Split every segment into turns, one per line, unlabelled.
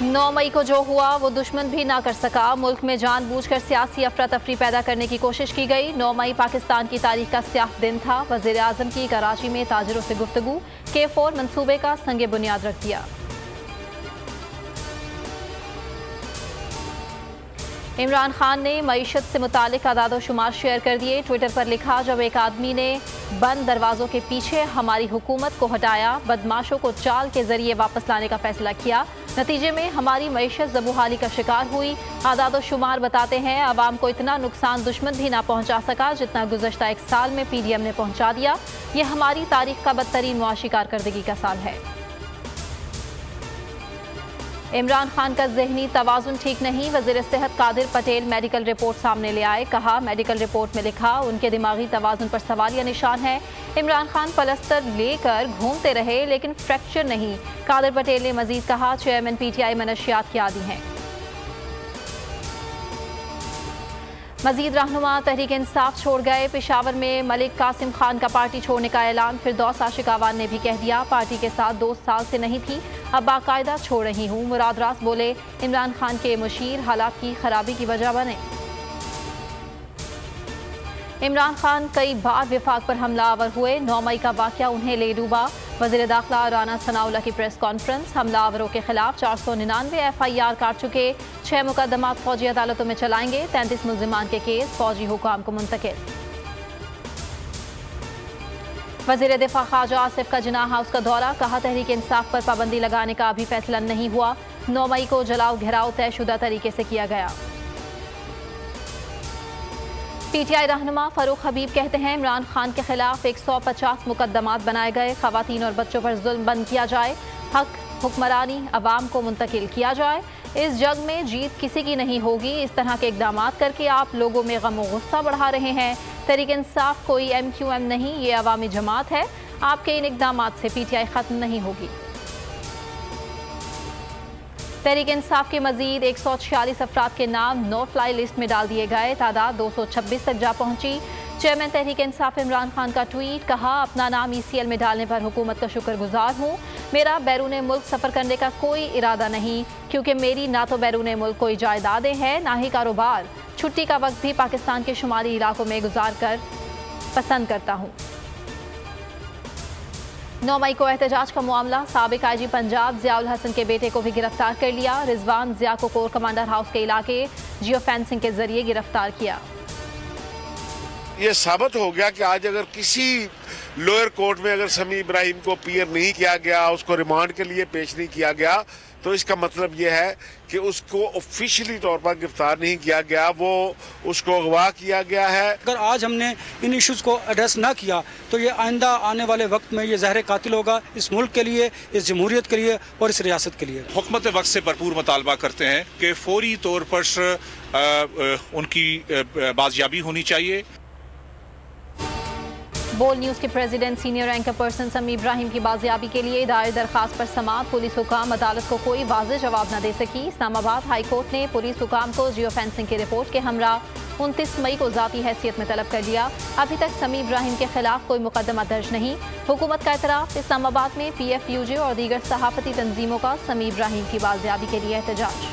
9 मई को जो हुआ वो दुश्मन भी ना कर सका। मुल्क में जानबूझकर सियासी अफरा तफरी पैदा करने की कोशिश की गई। 9 मई पाकिस्तान की तारीख का स्याह दिन था। वज़ीर आज़म की कराची में ताजिरों से गुफ्तगू, K4 मंसूबे का संगे बुनियाद रख दिया। इमरान खान ने मईशत से मुतालिक अदाद व शुमार शेयर कर दिए। ट्विटर पर लिखा, जब एक आदमी ने बंद दरवाजों के पीछे हमारी हुकूमत को हटाया, बदमाशों को चाल के जरिए वापस लाने का फैसला किया, नतीजे में हमारी मईशत ज़बूहाली का शिकार हुई। आदाद व शुमार बताते हैं अवाम को इतना नुकसान दुश्मन भी ना पहुँचा सका जितना गुज़श्ता एक साल में PDM ने पहुँचा दिया। ये हमारी तारीख का बदतरीन मुआशी कारकर्दगी का साल है। इमरान खान का ज़हनी तवाज़ुन ठीक नहीं। वज़ीर सेहत कादिर पटेल मेडिकल रिपोर्ट सामने ले आए। कहा, मेडिकल रिपोर्ट में लिखा उनके दिमागी तवाज़ुन पर सवालिया निशान है। इमरान खान पलस्तर लेकर घूमते रहे लेकिन फ्रैक्चर नहीं। कादिर पटेल ने मजीद कहा, चेयरमैन PTI मनशियात के आदी हैं। मजीद रहनुमा तहरीक इंसाफ छोड़ गए। पेशावर में मलिक कासिम खान का पार्टी छोड़ने का ऐलान। फिरदौस आशिक आवान ने भी कह दिया, पार्टी के साथ 2 साल से नहीं थी, अब बाकायदा छोड़ रही हूँ। मुराद रास बोले, इमरान खान के मुशीर हालात की खराबी की वजह बने। इमरान खान कई बार विफाक पर हमलावर हुए। 9 मई का वाक़या उन्हें ले डूबा। वज़ीर दाखिला राना सनाउल्लाह की प्रेस कॉन्फ्रेंस। हमलावरों के खिलाफ 499 FIR काट चुके। 6 मुकदमात फौजी अदालतों में चलाएंगे। 33 मुल्जिमान के केस फौजी हुकाम को मुंतकिल। वज़ीर दिफा ख्वाजा आसिफ का जिन्ना हाउस का दौरा। कहा, तहरीक इंसाफ पर पाबंदी लगाने का अभी फैसला नहीं हुआ। 9 मई को जलाओ घेराव तयशुदा तरीके से किया गया। PTI रहनुमा फ़ारूक हबीब कहते हैं, इमरान खान के खिलाफ 150 मुकदमात बनाए गए। ख़वातीन और बच्चों पर जुल्म बंद किया जाए, हक हुक्मरानी अवाम को मुंतकिल किया जाए। इस जंग में जीत किसी की नहीं होगी। इस तरह के इक़दामात करके आप लोगों में गम व गुस्सा बढ़ा रहे हैं। तहरीक इंसाफ कोई MQM नहीं, ये अवामी जमात है। आपके इन इक़दामात से PTI ख़त्म नहीं होगी। तहरीक इंसाफ के मजीद 146 अफराद के नाम नो फ्लाई लिस्ट में डाल दिए गए। तादाद 226 तक जा पहुंची। चेयरमैन तहरीक इंसाफ इमरान खान का ट्वीट। कहा, अपना नाम ECL में डालने पर हुकूमत का शुक्रगुजार हूँ। मेरा बैरून मुल्क सफ़र करने का कोई इरादा नहीं, क्योंकि मेरी ना तो बैरून मुल्क कोई जायदादें हैं ना ही कारोबार। छुट्टी का वक्त भी पाकिस्तान के शुमारी इलाकों में गुजार कर पसंद करता हूँ। 9 मई को एहतजाज का मामला। साबिक IG पंजाब ज़ियाउल हसन के बेटे को भी गिरफ्तार कर लिया। रिजवान ज़िया को कोर कमांडर हाउस के इलाके जियो फेंसिंग के जरिए गिरफ्तार किया।
ये साबित हो गया कि आज अगर किसी लोअर कोर्ट में अगर समी इब्राहिम को अपीयर नहीं किया गया, उसको रिमांड के लिए पेश नहीं किया गया, तो इसका मतलब ये है कि उसको ऑफिशियली तौर पर गिरफ्तार नहीं किया गया, वो उसको अगवा किया गया है।
अगर आज हमने इन इश्यूज़ को एड्रेस ना किया तो ये आइंदा आने वाले वक्त में ये ज़हर कातिल होगा, इस मुल्क के लिए, इस जमहूरियत के लिए और इस रियासत के लिए।
हुकूमत वक्त से भरपूर मुतालबा करते हैं कि फौरी तौर पर उनकी बाजियाबी होनी चाहिए।
बोल न्यूज़ के प्रेसिडेंट सीनियर एंकर पर्सन समी इब्राहिम की बाजियाबी के लिए दायर दरखास्त पर समाअत। पुलिस हुकाम अदालत को कोई वाज़ेह जवाब न दे सकी। इस्लामाबाद हाई कोर्ट ने पुलिस हुकाम को जियो फेंसिंग की रिपोर्ट के हमरा 29 मई को ज़ाती हैसियत में तलब कर लिया। अभी तक समी इब्राहिम के खिलाफ कोई मुकदमा दर्ज नहीं। हुकूमत का एतराफ़। इस्लामाबाद में PFUJ और दीगर सहाफ़ती तंजीमों का समी इब्राहिम की बाजियाबी के लिए एहतजाज।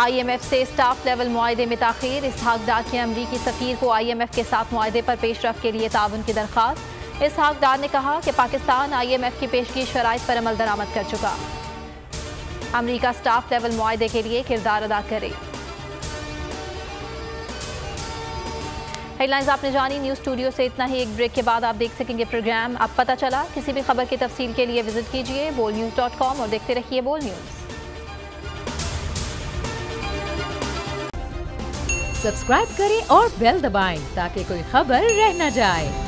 IMF से स्टाफ लेवल मुआहदे में ताख़ीर। इसहाक डार के अमरीकी सफ़ीर को IMF के साथ मुआहदे पर पेशरफ के लिए ताउन की दरख्वास्त। इसहाक डार ने कहा कि पाकिस्तान IMF की पेशगी शराइत पर अमल दरामद कर चुका। अमरीका स्टाफ लेवल मुआहदे के लिए किरदार अदा करे। हेडलाइंस आपने जानी। न्यूज़ स्टूडियो से इतना ही। एक ब्रेक के बाद आप देख सकेंगे प्रोग्राम अब पता चला। किसी भी खबर की तफसील के लिए विजिट कीजिए bolnews.com और देखते रहिए बोल न्यूज़।
सब्सक्राइब करें और बेल दबाएं ताकि कोई खबर रह न जाए।